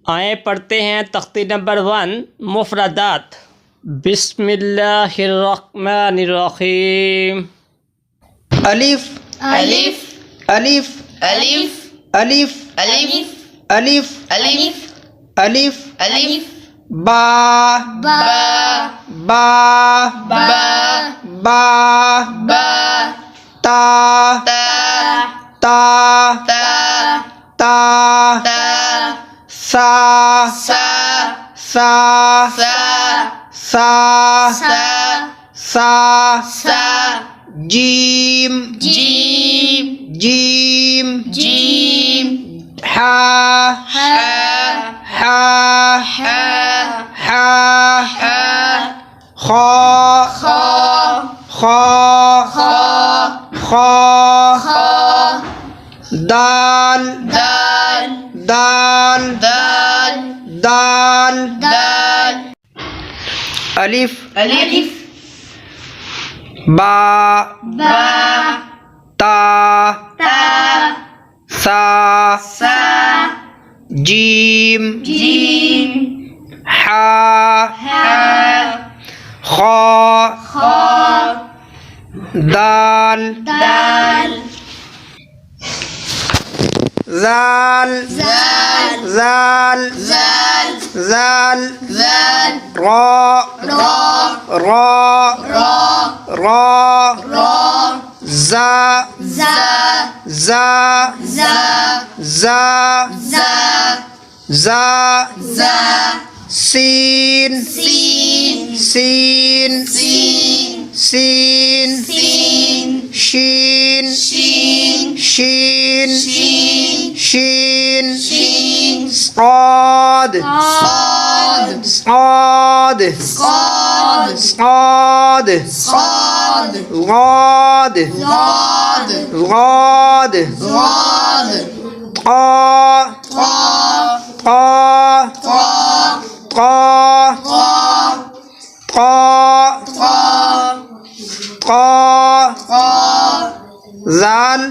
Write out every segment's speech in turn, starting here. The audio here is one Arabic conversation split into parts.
आए पढ़ते हैं तख्ती नंबर 1 मुफरदात। बिस्मिल्लाहिर्रहमानिर्रहीम। अलिफ अलिफ अलिफ अलिफ अलिफ अलिफ अलिफ अलिफ अलिफ अलिफ बा बा बा बा बा बा ता ता ता ता ता ता सा सा सा सा सा सा सा सा जीम जीम जीम जीम हा हा हा हा हा हा खा खा खा खा खा खा दाल दाल दाल दाल दाल दाल अलिफ अलिफ बा बा ता ता सा सा जीम जीम हा हा खा खा दाल दाल जाल जाल जाल जाल जाल जाल रा रा रा रा रा रा जा जा जा जा जा जा जा जा सीन सीन सीन सीन सीन सीन शीन शीन शीन शीन शीन शीन صاد صاد صاد صاد صاد صاد غاد ضاد غاد ضاد طا طا طا طا طا طا طا طا طا طا زال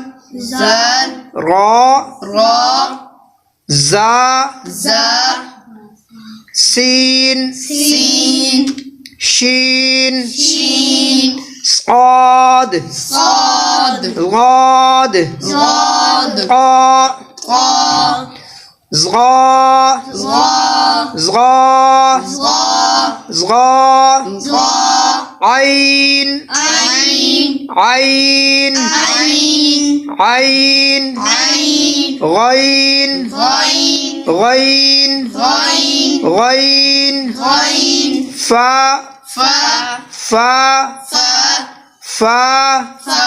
زال را را زا زا سين سين شين شين صاد صاد غاد ضاد طا طا زغا ظا زغا ظا زغا ظا عين عين عين عين عين عين غين غين غين غين غين غين فا فا فا فا فا فا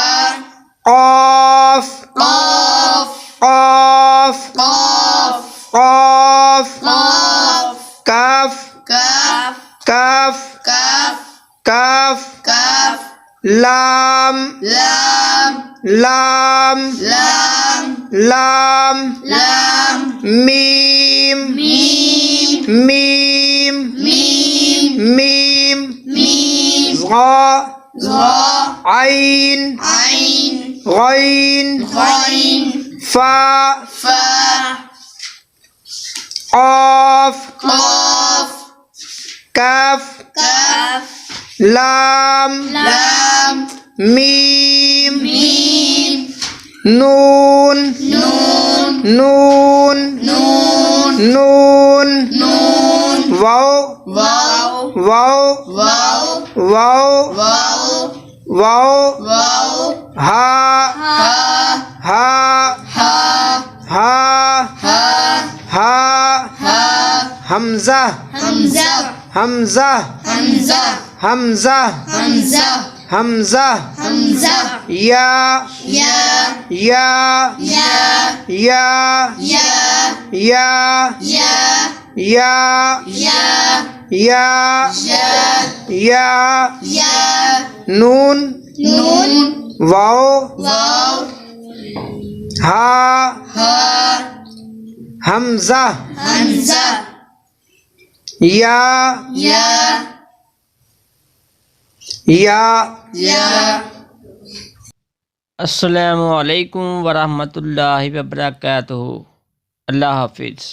قاف قاف قاف قاف قاف قاف كاف كاف كاف كاف كاف كاف لام لام لام لام لام لام ميم ميم ميم ميم ميم ميم غا ظا عين عين غين غين فا فا قاف قاف كاف كاف لام لام ميم ميم نون نون نون نون نون نون واو واو واو واو واو واو واو واو ها ها ها ها ها ها ها ها همزة همزة همزة همزة همزة همزة همزة همزة يا يا يا يا يا يا يا يا يا يا يا يا يا يا نون نون واو واو ها ها همزة همزة يا يا या या। अस्सलामु अलैकुम वरहमतुल्लाहि वबरकातुहू। अल्लाह हाफिज़।